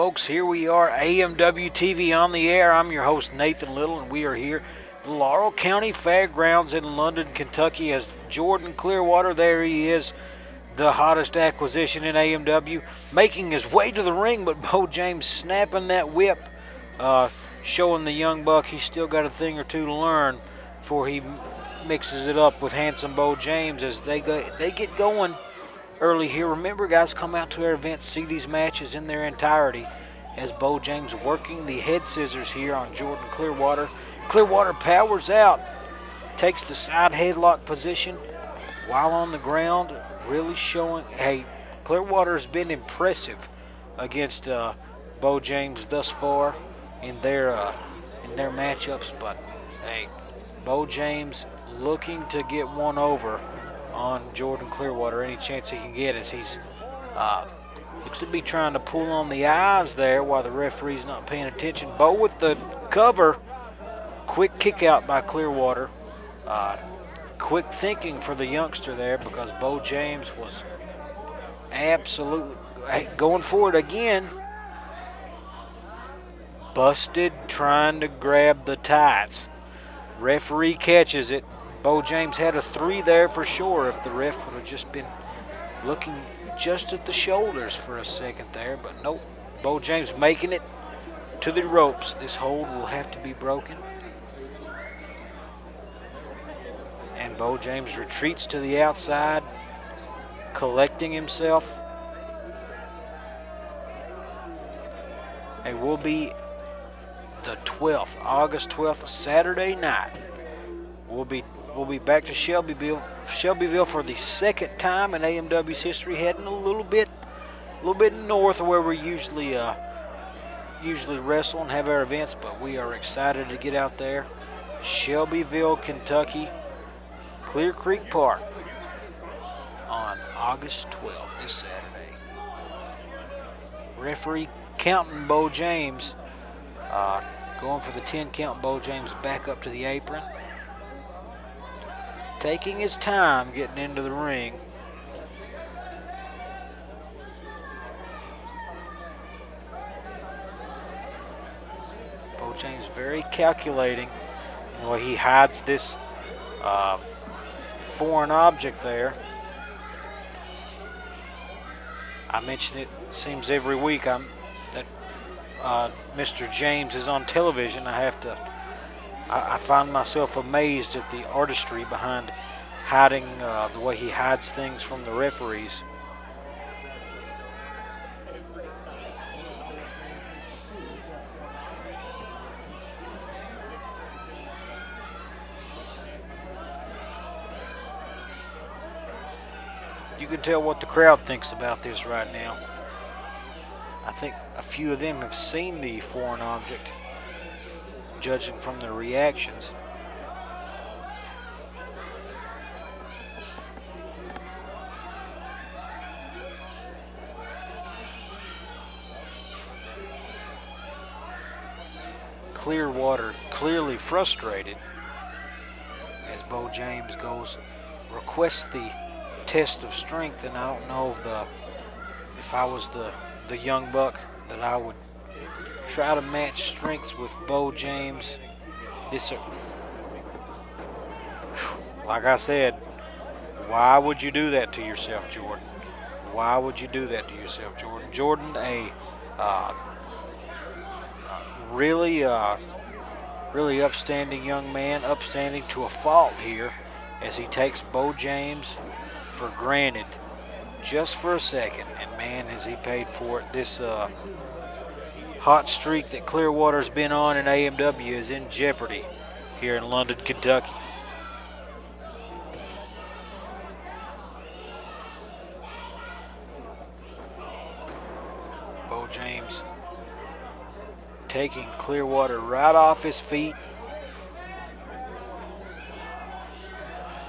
folks, here we are, AMW-TV on the air. I'm your host, Nathan Little, and we are here at the Laurel County Fairgrounds in London, Kentucky, as Jordan Clearwater, there he is, the hottest acquisition in AMW, making his way to the ring, but Beau James snapping that whip, showing the young buck he's still got a thing or two to learn before he mixes it up with handsome Beau James as they get going early here. Remember, guys, come out to our events, see these matches in their entirety as Beau James working the head scissors here on Jordan Clearwater. Clearwater powers out, takes the side headlock position while on the ground, really showing, hey, Clearwater has been impressive against Beau James thus far in their matchups, but hey, Beau James looking to get one over on Jordan Clearwater any chance he can get, as he's looks to be trying to pull on the eyes there while the referee's not paying attention. Beau with the cover, quick kick out by Clearwater. Quick thinking for the youngster there, because Beau James was absolutely going for it again. Busted trying to grab the tights. Referee catches it. Beau James had a 3 there for sure if the ref would have just been looking just at the shoulders for a second there, but nope. Beau James making it to the ropes. This hold will have to be broken. And Beau James retreats to the outside, collecting himself. It will be the 12th, August 12th, Saturday night. We'll be back to Shelbyville for the second time in AMW's history, heading a little bit north of where we usually wrestle and have our events, but we are excited to get out there. Shelbyville, Kentucky, Clear Creek Park on August 12th, this Saturday. Referee counting Beau James, going for the 10 count. Beau James back up to the apron, taking his time getting into the ring. Beau James very calculating in the way he hides this foreign object there. I mention it seems every week that Mr. James is on television. I find myself amazed at the artistry behind hiding the way he hides things from the referees. You can tell what the crowd thinks about this right now. I think a few of them have seen the foreign object, judging from their reactions. Clearwater clearly frustrated as Beau James requests the test of strength, and I don't know if I was the young buck that I would try to match strengths with Beau James. Like I said, why would you do that to yourself, Jordan? Why would you do that to yourself, Jordan? Jordan, a really upstanding young man, upstanding to a fault here, as he takes Beau James for granted just for a second, and man, has he paid for it. This hot streak that Clearwater's been on in AMW is in jeopardy here in London, Kentucky. Beau James taking Clearwater right off his feet,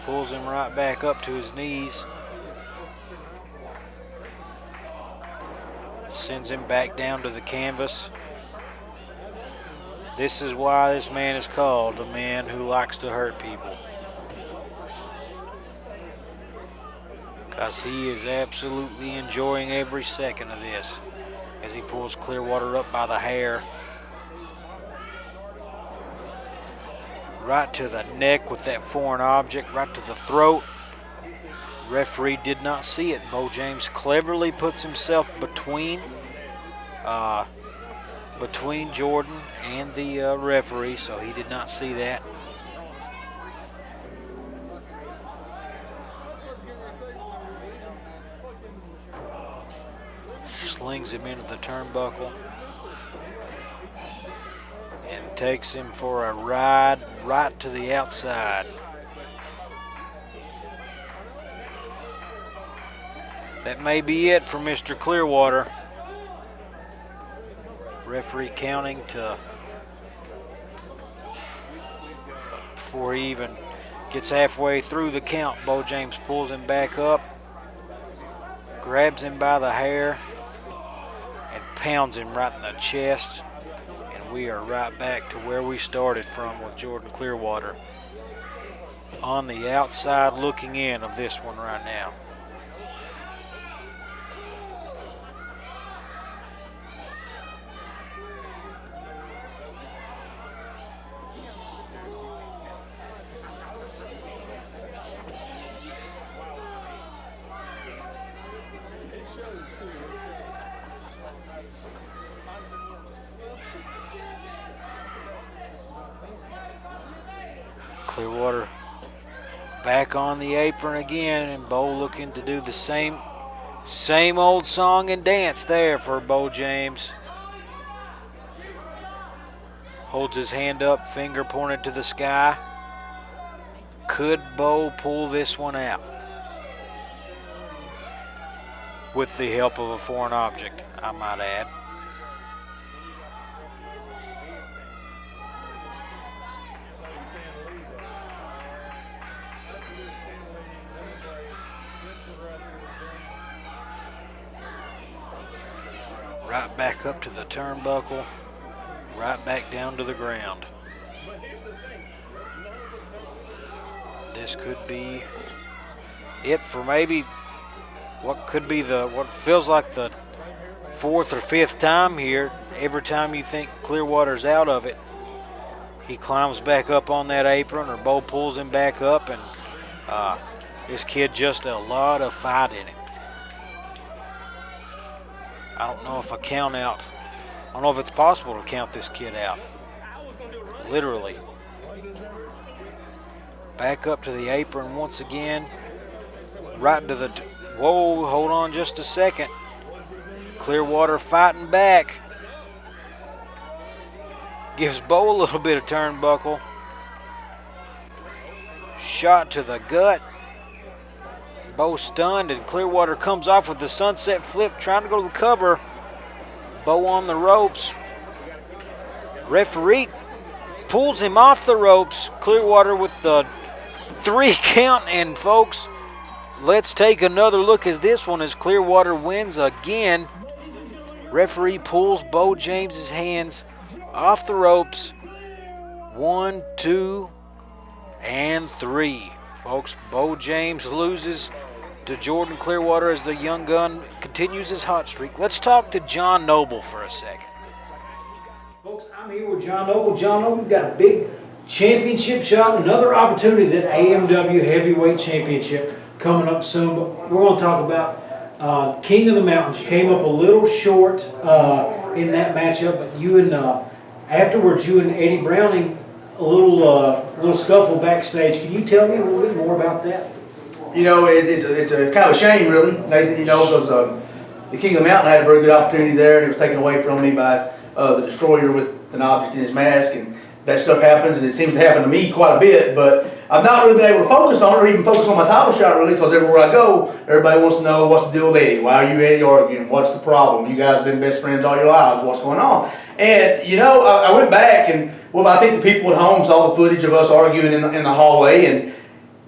pulls him right back up to his knees, sends him back down to the canvas. This is why this man is called the man who likes to hurt people, because he is absolutely enjoying every second of this as he pulls Clearwater up by the hair. Right to the neck with that foreign object, right to the throat. Referee did not see it. Beau James cleverly puts himself between Jordan and the referee, so he did not see that. Slings him into the turnbuckle and takes him for a ride right to the outside. That may be it for Mr. Clearwater. Referee counting to, but before he even gets halfway through the count, Beau James pulls him back up, grabs him by the hair, and pounds him right in the chest. And we are right back to where we started from with Jordan Clearwater on the outside looking in of this one right now. Clearwater back on the apron again, and Beau looking to do the same old song and dance there for Beau James. Holds his hand up, finger pointed to the sky. Could Beau pull this one out? With the help of a foreign object, I might add. Right back up to the turnbuckle, right back down to the ground. This could be it for maybe what feels like the fourth or fifth time here. Every time you think Clearwater's out of it, he climbs back up on that apron, or Beau pulls him back up, and this kid just a lot of fight in him. I don't know if I don't know if it's possible to count this kid out. Literally. Back up to the apron once again. Right to the, whoa, hold on just a second. Clearwater fighting back. Gives Beau a little bit of turnbuckle. Shot to the gut. Beau stunned, and Clearwater comes off with the sunset flip, trying to go to the cover. Beau on the ropes. Referee pulls him off the ropes. Clearwater with the 3 count, and folks, let's take another look as this one, as Clearwater wins again. Referee pulls Beau James's hands off the ropes. 1, 2, and 3. Folks, Beau James loses to Jordan Clearwater as the young gun continues his hot streak. Let's talk to John Noble for a second. Folks, I'm here with John Noble. John Noble, we've got a big championship shot, another opportunity, that AMW Heavyweight Championship coming up soon. But we're going to talk about King of the Mountains. You came up a little short in that matchup, but you and afterwards, you and Eddie Browning, a little scuffle backstage. Can you tell me a little bit more about that? You know, it's a kind of a shame, really, Nathan, you know, because the King of the Mountain had a very good opportunity there, and it was taken away from me by the Destroyer with an object in his mask, and that stuff happens, and it seems to happen to me quite a bit, but I've not really been able to focus on it, or even focus on my title shot, really, because everywhere I go, everybody wants to know, what's the deal with Eddie? Why are you Eddie arguing? What's the problem? You guys have been best friends all your lives. What's going on? And, you know, I went back, and, well, I think the people at home saw the footage of us arguing in the hallway, and,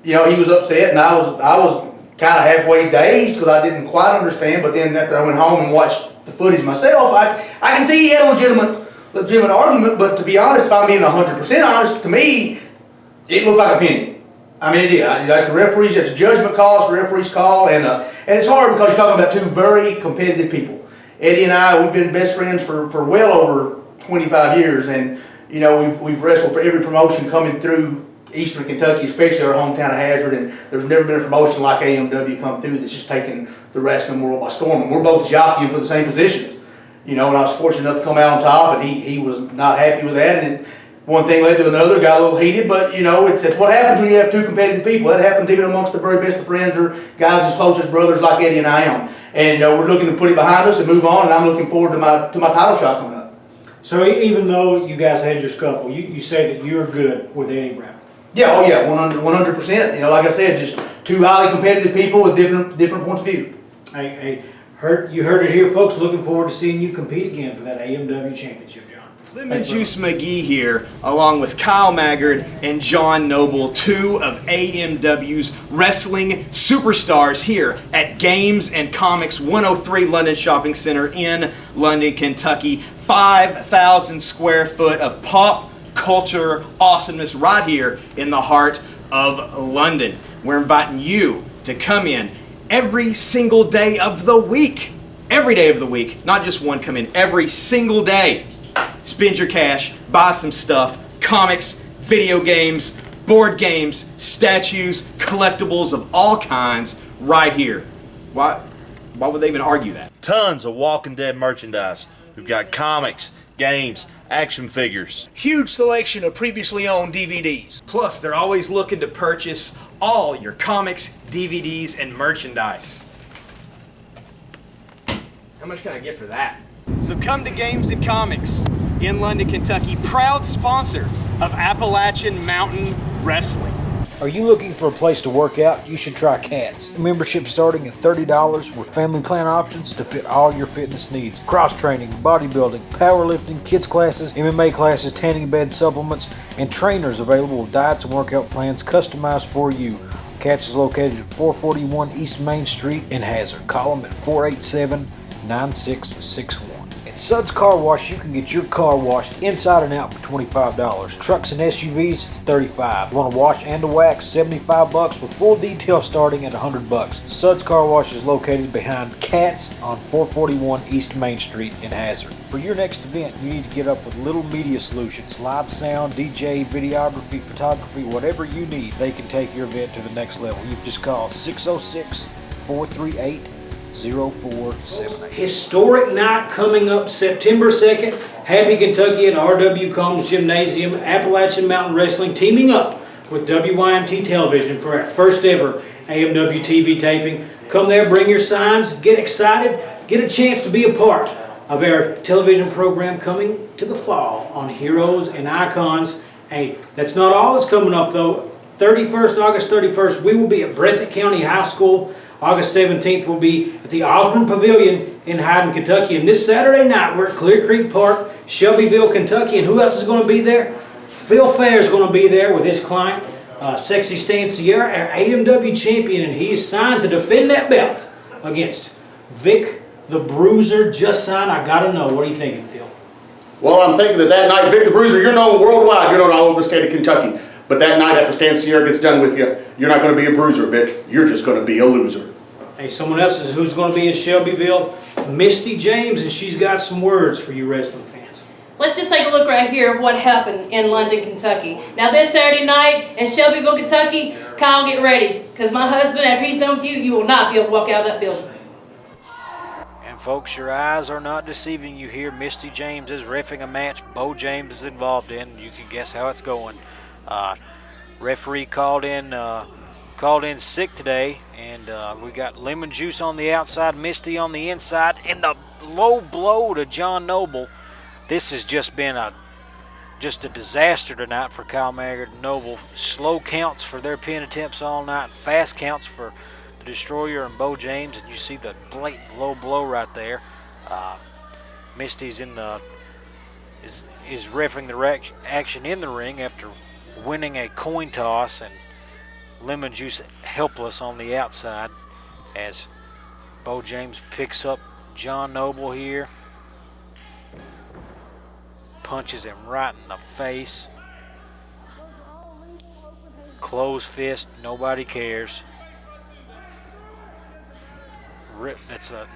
you know, he was upset, and I was kind of halfway dazed because I didn't quite understand. But then after I went home and watched the footage myself, I can see he had a legitimate argument. But to be honest, if I'm being 100% honest, to me, it looked like a penny. I mean, it did. That's the referees. That's a judgment call. It's the referee's call, and it's hard because you're talking about two very competitive people. Eddie and I, we've been best friends for well over 25 years, and you know, we've wrestled for every promotion coming through Eastern Kentucky, especially our hometown of Hazard, and there's never been a promotion like AMW come through that's just taken the wrestling world by storm. And we're both jockeying for the same positions, you know, and I was fortunate enough to come out on top, and he was not happy with that, and one thing led to another, got a little heated, but you know, it's what happens when you have two competitive people. That happens even amongst the very best of friends or guys as close as brothers like Eddie and I am. And we're looking to put it behind us and move on, and I'm looking forward to my title shot coming up. So even though you guys had your scuffle, you say that you're good with Eddie Brown? Yeah, oh yeah, 100%. You know, like I said, just two highly competitive people with different points of view. Hey, you heard it here, folks. Looking forward to seeing you compete again for that AMW championship, John. Lemon Juice McGee here, along with Kyle Maggard and John Noble, two of AMW's wrestling superstars here at Games and Comics 103 London Shopping Center in London, Kentucky. 5,000 square foot of pop culture awesomeness right here in the heart of London. We're inviting you to come in every single day of the week. Every day of the week, not just one, come in every single day. Spend your cash, buy some stuff, comics, video games, board games, statues, collectibles of all kinds right here. Why would they even argue that? Tons of Walking Dead merchandise. We've got comics, games, action figures. Huge selection of previously owned DVDs. Plus, they're always looking to purchase all your comics, DVDs, and merchandise. How much can I get for that? So come to Games and Comics in London, Kentucky, proud sponsor of Appalachian Mountain Wrestling. Are you looking for a place to work out? You should try Cats. Membership starting at $30 with family plan options to fit all your fitness needs. Cross training, bodybuilding, powerlifting, kids classes, MMA classes, tanning bed supplements, and trainers available with diets and workout plans customized for you. Cats is located at 441 East Main Street in Hazard. Call them at 487-9661. At Suds Car Wash, you can get your car washed inside and out for $25. Trucks and SUVs, $35. Want to wash and to wax, $75 with full detail starting at $100. Suds Car Wash is located behind Cats on 441 East Main Street in Hazard. For your next event, you need to get up with Little Media Solutions. Live sound, DJ, videography, photography, whatever you need, they can take your event to the next level. You just call 606-438-0478. Historic night coming up September 2nd. Happy Kentucky at RW Combs Gymnasium. Appalachian Mountain Wrestling teaming up with WYMT Television for our first ever AMW-TV taping. Come there, bring your signs, get excited, get a chance to be a part of our television program coming to the fall on Heroes and Icons. Hey, that's not all that's coming up though. August 31st, we will be at Breathitt County High School. August 17th will be at the Osborne Pavilion in Hyden, Kentucky. And this Saturday night, we're at Clear Creek Park, Shelbyville, Kentucky. And who else is going to be there? Phil Phair is going to be there with his client, Sexy Stan Sierra, our AMW champion. And he is signed to defend that belt against Vic the Bruiser. Just signed. I got to know. What are you thinking, Phil? Well, I'm thinking that night, Vic the Bruiser, you're known worldwide. You're known all over the state of Kentucky. But that night after Stan Sierra gets done with you, you're not going to be a bruiser, Vic. You're just going to be a loser. Hey, someone else is who's going to be in Shelbyville, Misty James, and she's got some words for you wrestling fans. Let's just take a look right here at what happened in London, Kentucky. Now this Saturday night in Shelbyville, Kentucky, Kyle, get ready. Because my husband, after he's done with you, you will not be able to walk out of that building. And folks, your eyes are not deceiving you here. Misty James is reffing a match Beau James is involved in. You can guess how it's going. Referee called in sick today, and we got Lemon Juice on the outside, Misty on the inside, and the low blow to John Noble. This has just been a disaster tonight for Kyle Maggard and Noble. Slow counts for their pin attempts all night, fast counts for the Destroyer and Beau James, and you see the blatant low blow right there. Misty's is reffing the action in the ring after winning a coin toss, and Lemon Juice helpless on the outside as Beau James picks up John Noble here, punches him right in the face. Closed fist, nobody cares.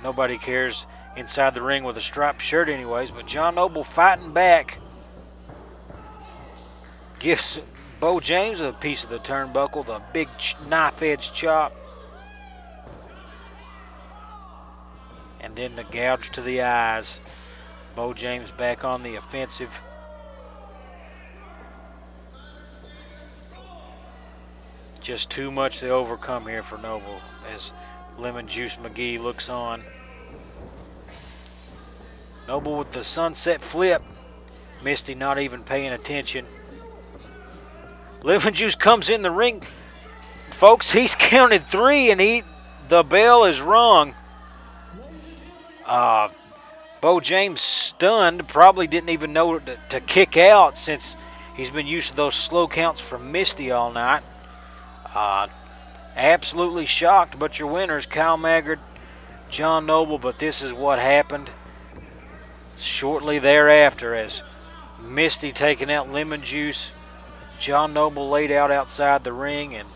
Nobody cares inside the ring with a striped shirt anyways, but John Noble fighting back. Gives Beau James a piece of the turnbuckle, the big knife-edge chop. And then the gouge to the eyes. Beau James back on the offensive. Just too much to overcome here for Noble as Lemon Juice McGee looks on. Noble with the sunset flip. Misty not even paying attention. Lemon Juice comes in the ring. Folks, he's counted 3 and the bell is rung. Beau James stunned, probably didn't even know to kick out since he's been used to those slow counts from Misty all night. Absolutely shocked, but your winners, Kyle Maggard, John Noble, but this is what happened shortly thereafter as Misty taking out Lemon Juice. John Noble laid out outside the ring, and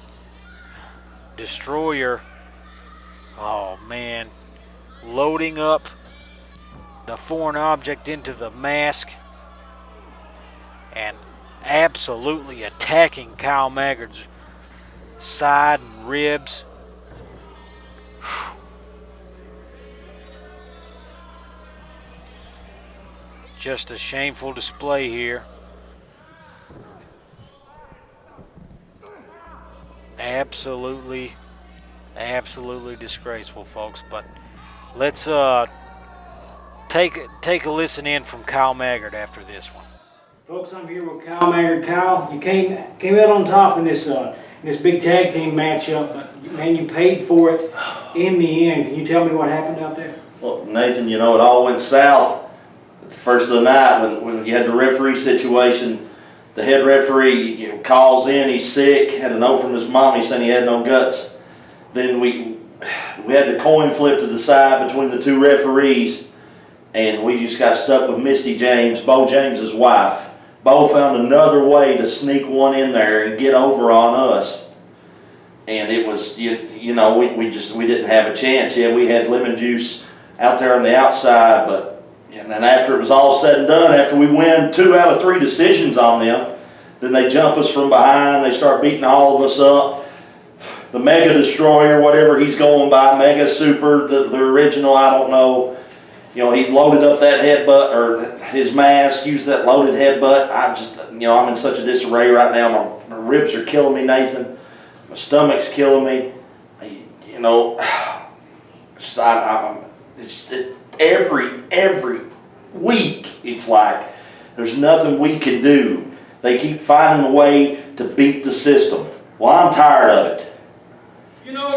Destroyer, oh man, loading up the foreign object into the mask and absolutely attacking Kyle Maggard's side and ribs. Just a shameful display here. Absolutely disgraceful, folks. But let's take a listen in from Kyle Maggard after this one. Folks, I'm here with Kyle Maggard. Kyle, you came out on top in this big tag team matchup, but man, you paid for it in the end. Can you tell me what happened out there? Well, Nathan, it all went south at the first of the night when you had the referee situation. The head referee calls in, he's sick, had a note from his mom, he said he had no guts. Then we had the coin flip to decide between the 2 referees, and we just got stuck with Misty James, Beau James's wife. Beau found another way to sneak one in there and get over on us. And it was, we didn't have a chance. Yeah, we had Lemon Juice out there on the outside, but and then after it was all said and done, after we win 2 out of 3 decisions on them, then they jump us from behind, they start beating all of us up. The Mega Destroyer, whatever he's going by, Mega Super, the original, I don't know. He loaded up that headbutt, or his mask, used that loaded headbutt. I'm in such a disarray right now. My ribs are killing me, Nathan. My stomach's killing me. Every week, it's like there's nothing we can do. They keep finding a way to beat the system. Well, I'm tired of it.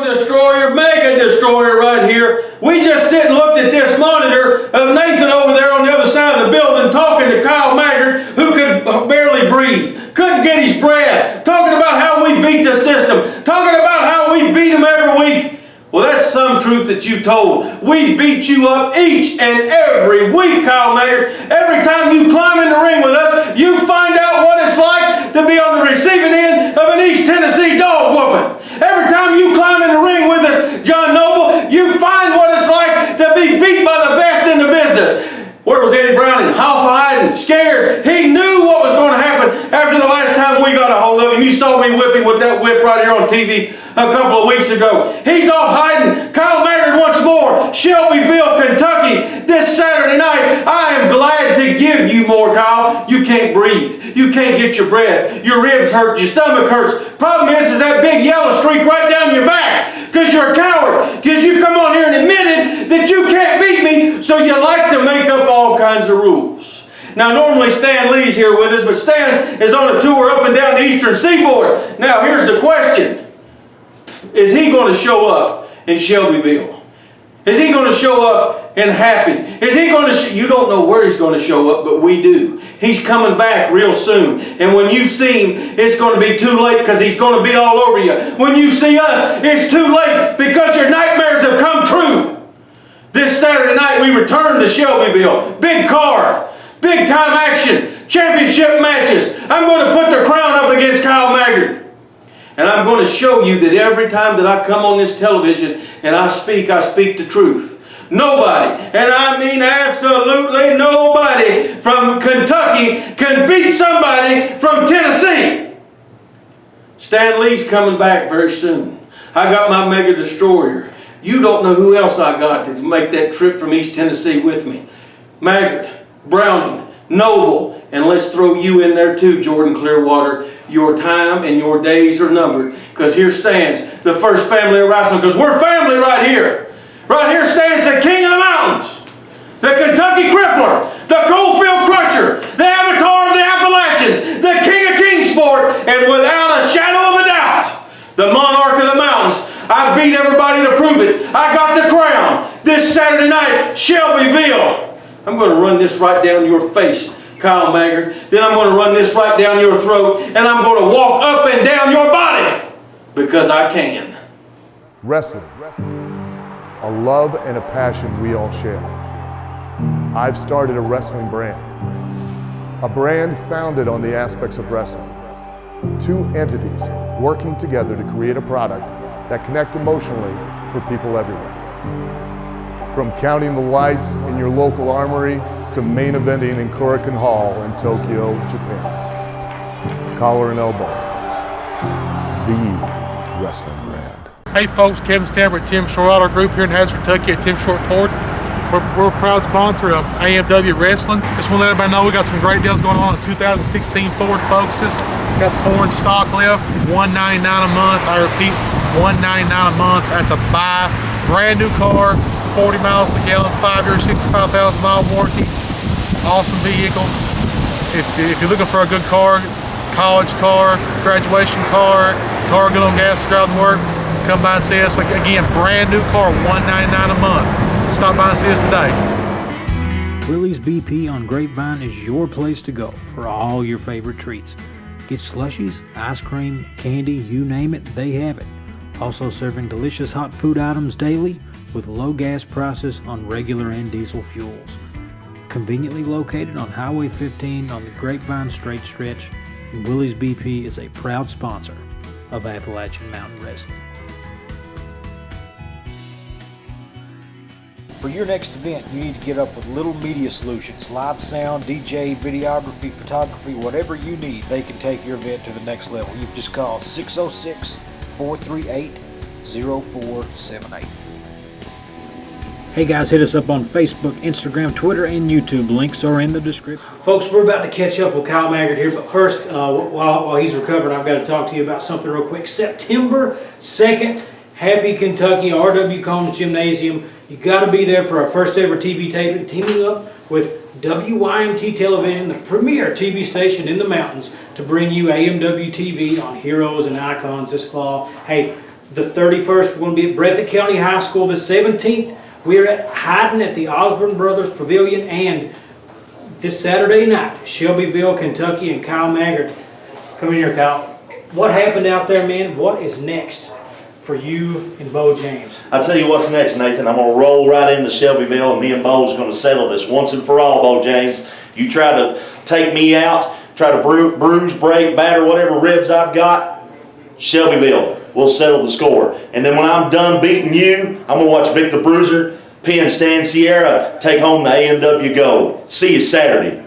Destroyer, Mega Destroyer right here. We just sit and looked at this monitor of Nathan over there on the other side of the building talking to Kyle Maggard, who could barely breathe, couldn't get his breath, talking about how we beat the system, talking about how we beat him every week. Well, that's some truth that you told. We beat you up each and every week, Kyle Maggard. Every time you climb in the ring with us, you find out what it's like to be on the receiving end of an East Tennessee dog whooping. Every time you climb in the ring with us, John Noble, you find what it's like to be beat by the best in the business. Where was Eddie Browning? Hiding, scared. He knew what was going to happen after the last time we got a hold of him. You saw me whipping with that whip right here on TV a couple of weeks ago. He's off hiding. Kyle Maggard once more. Shelbyville, Kentucky, this Saturday night. I am glad to give you more, Kyle. You can't breathe. You can't get your breath. Your ribs hurt. Your stomach hurts. Problem is that big yellow streak right down your back. Because you're a coward. Because you come on here and admitted that you can't beat me, so you like to make up all kinds of rules. Now, normally Stan Lee's here with us, but Stan is on a tour up and down the eastern seaboard. Now, here's the question. Is he going to show up in Shelbyville? Is he going to show up in Happy? Is he going to you don't know where he's going to show up, but we do. He's coming back real soon. And when you see him, it's going to be too late because he's going to be all over you. When you see us, it's too late because your nightmares have come true. This Saturday night, we return to Shelbyville. Big card. Big time action. Championship matches. I'm going to put the crown up against Kyle Maggard. And I'm going to show you that every time that I come on this television and I speak the truth. Nobody, and I mean absolutely nobody from Kentucky can beat somebody from Tennessee. Stan Lee's coming back very soon. I got my Mega Destroyer. You don't know who else I got to make that trip from East Tennessee with me. Maggard, Browning, Noble, and let's throw you in there too, Jordan Clearwater. Your time and your days are numbered, because here stands the first family of wrestling, because we're family right here. Right here stands the King of the Mountains, the Kentucky Crippler, the Coalfield Crusher, the Avatar of the Appalachians, the King of Kingsport, and without a shadow of a doubt, the Monarch of the Mountains. I beat everybody to prove it. I got the crown this Saturday night, Shelbyville. I'm going to run this right down your face, Kyle Maggard. Then I'm going to run this right down your throat, and I'm going to walk up and down your body, because I can. Wrestling, a love and a passion we all share. I've started a wrestling brand, a brand founded on the aspects of wrestling. Two entities working together to create a product that connect emotionally for people everywhere. From counting the lights in your local armory to main eventing in Korakuen Hall in Tokyo, Japan. Collar and elbow, the wrestling brand. Hey folks, Kevin Stamper at Tim Short Auto Group here in Hazard, Kentucky at Tim Short Ford. We're a proud sponsor of AMW Wrestling. Just want to let everybody know we got some great deals going on 2016 Ford Focuses. Got 4 in stock left, $199 a month. I repeat, $199 a month. That's a buy. Brand new car, 40 miles a gallon, 5-year, 65,000 mile warranty. Awesome vehicle. If you're looking for a good car, college car, graduation car good on gas, driving work, come by and see us. Like, again, brand new car, $199 a month. Stop by and see us today. Willie's BP on Grapevine is your place to go for all your favorite treats. Get slushies, ice cream, candy, you name it, they have it. Also serving delicious hot food items daily with low gas prices on regular and diesel fuels. Conveniently located on Highway 15 on the Grapevine Straight Stretch, Willie's BP is a proud sponsor of Appalachian Mountain Wrestling. For your next event, you need to get up with Little Media Solutions. Live sound, DJ, videography, photography, whatever you need, they can take your event to the next level. You've just called 606-438-0478. Hey guys, hit us up on Facebook, Instagram, Twitter, and YouTube. Links are in the description. Folks, we're about to catch up with Kyle Maggard here, but first, while he's recovering, I've got to talk to you about something real quick. September 2nd, Happy Kentucky, R.W. Combs Gymnasium. You got to be there for our first ever TV taping, teaming up with WYMT Television, the premier TV station in the mountains, to bring you AMW-TV on Heroes and Icons this fall. Hey, the 31st, we're going to be at Breathitt County High School. The 17th, we're at Hyden at the Osborne Brothers Pavilion, and this Saturday night, Shelbyville, Kentucky, and Kyle Maggard. Come in here, Kyle. What happened out there, man? What is next for you and Beau James? I'll tell you what's next, Nathan. I'm going to roll right into Shelbyville, and me and Beau's going to settle this once and for all, Beau James. You try to take me out, try to bruise, break, batter, whatever ribs I've got, Shelbyville, we'll settle the score. And then when I'm done beating you, I'm going to watch Vic the Bruiser pin Stan Sierra take home the AMW gold. See you Saturday.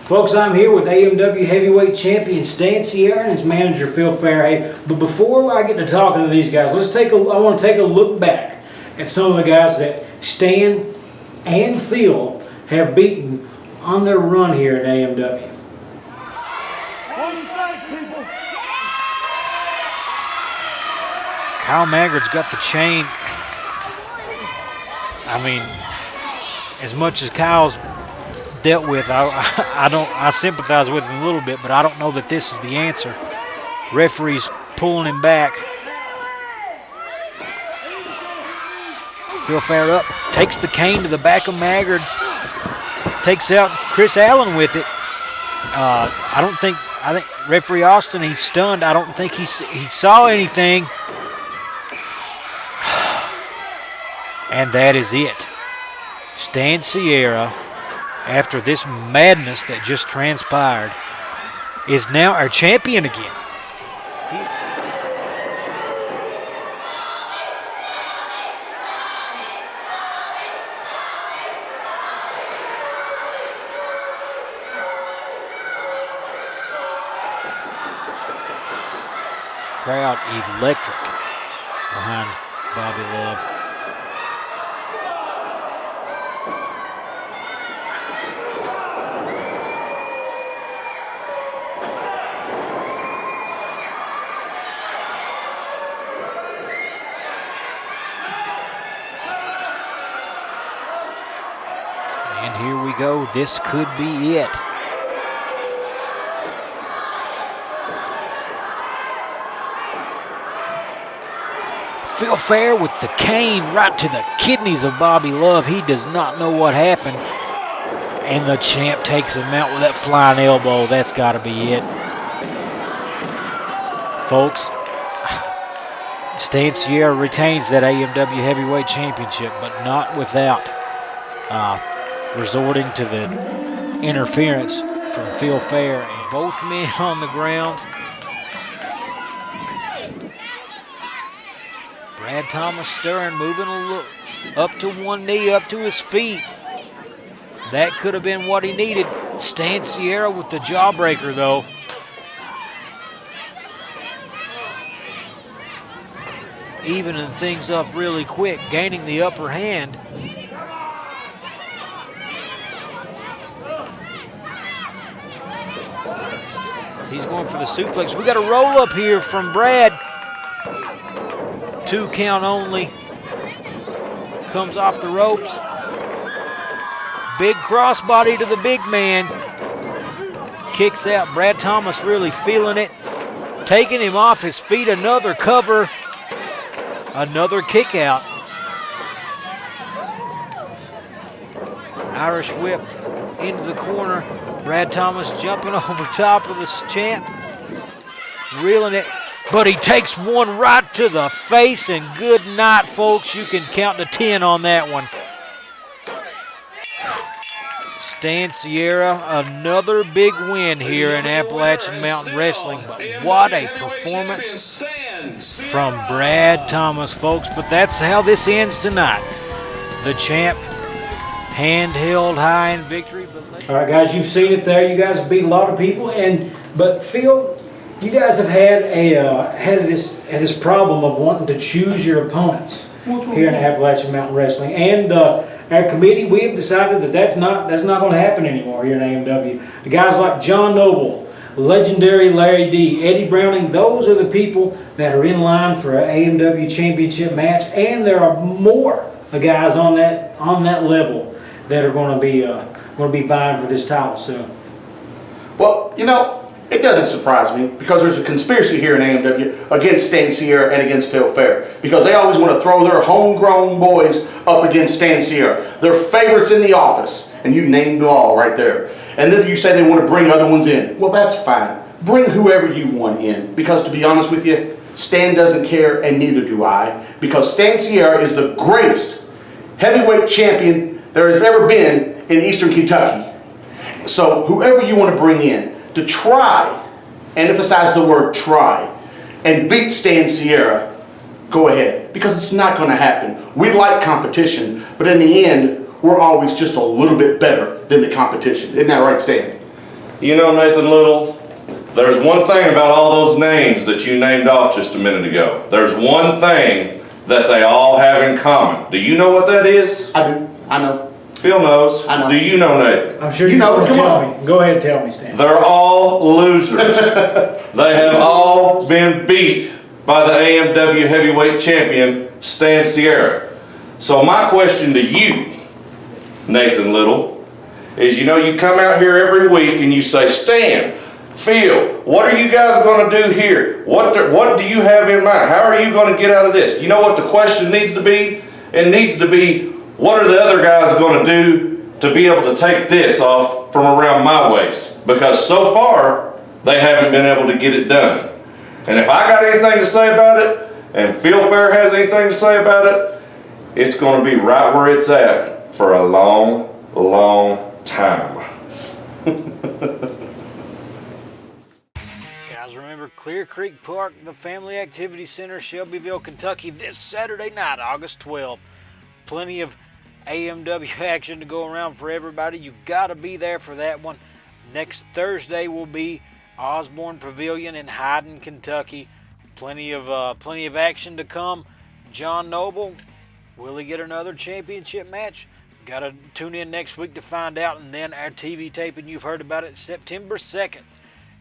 Folks, I'm here with AMW heavyweight champion Stan Sierra and his manager Phil Phair. Hey, but before I get to talking to these guys, I want to take a look back at some of the guys that Stan and Phil have beaten on their run here at AMW. What do you think, people? Kyle Maggard's got the chain. I mean, as much as Kyle's dealt with, I sympathize with him a little bit, but I don't know that this is the answer. Referee's pulling him back. Phil Phair up, takes the cane to the back of Maggard, takes out Chris Allen with it. I think referee Austin, he's stunned. I don't think he saw anything. And that is it. Stan Sierra, after this madness that just transpired, is now our champion again. crowd electric behind Bobby Love. And here we go. This could be it. Phil Phair with the cane right to the kidneys of Bobby Love. He does not know what happened. And the champ takes him out with that flying elbow. That's got to be it. Folks, Stan Sierra retains that AMW Heavyweight Championship, but not without resorting to the interference from Phil Phair. And both men on the ground. Brad Thomas stirring, moving a little up to one knee, up to his feet. That could have been what he needed. Stan Sierra with the jawbreaker, though. Evening things up really quick, gaining the upper hand. He's going for the suplex. We got a roll up here from Brad. 2 count only. Comes off the ropes. Big crossbody to the big man. Kicks out. Brad Thomas really feeling it. Taking him off his feet. Another cover. Another kick out. Irish whip into the corner. Brad Thomas jumping over top of the champ. Reeling it. But he takes one right to the face, and good night, folks. You can count to 10 on that one. Stan Sierra, another big win here in Appalachian Mountain Wrestling. But what a performance from Brad Thomas, folks. But that's how this ends tonight. The champ, hand held high in victory. All right, guys, you've seen it there. You guys have beat a lot of people, but Phil, you guys have had this problem of wanting to choose your opponents here in Appalachian Mountain Wrestling, and our committee, we have decided that that's not going to happen anymore here in AMW. The guys like John Noble, legendary Larry D, Eddie Browning, those are the people that are in line for an AMW championship match, and there are more guys on that level that are going to be vying for this title soon. Well, you know, it doesn't surprise me because there's a conspiracy here in AMW against Stan Sierra and against Phil Phair because they always want to throw their homegrown boys up against Stan Sierra. They're favorites in the office, and you named them all right there. And then you say they want to bring other ones in. Well, that's fine. Bring whoever you want in because, to be honest with you, Stan doesn't care, and neither do I, because Stan Sierra is the greatest heavyweight champion there has ever been in Eastern Kentucky. So whoever you want to bring in to try, and emphasize the word try, and beat Stan Sierra, go ahead, because it's not going to happen. We like competition, but in the end, we're always just a little bit better than the competition. Isn't that right, Stan? You know, Nathan Little, there's one thing about all those names that you named off just a minute ago. There's one thing that they all have in common. Do you know what that is? I do. I know. Phil knows. I know. Do you know, Nathan? I'm sure you know. Tell me. Go ahead and tell me, Stan. They're all losers. They have all been beat by the AMW heavyweight champion, Stan Sierra. So my question to you, Nathan Little, is, you know, you come out here every week and you say, Stan, Phil, what are you guys going to do here? What do you have in mind? How are you going to get out of this? You know what the question needs to be? It needs to be, what are the other guys going to do to be able to take this off from around my waist? Because so far, they haven't been able to get it done. And if I got anything to say about it, and Phil Phair has anything to say about it, it's going to be right where it's at for a long, long time. Guys, remember Clear Creek Park, the Family Activity Center, Shelbyville, Kentucky, this Saturday night, August 12th. Plenty of AMW action to go around for everybody. You got to be there for that one. Next Thursday will be Osborne Pavilion in Hyden, Kentucky. Plenty of action to come. John Noble, will he get another championship match? Got to tune in next week to find out. And then our TV taping, you've heard about it, September 2nd,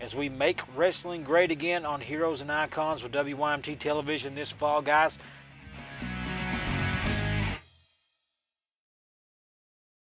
as we make wrestling great again on Heroes and Icons with WYMT Television this fall, guys.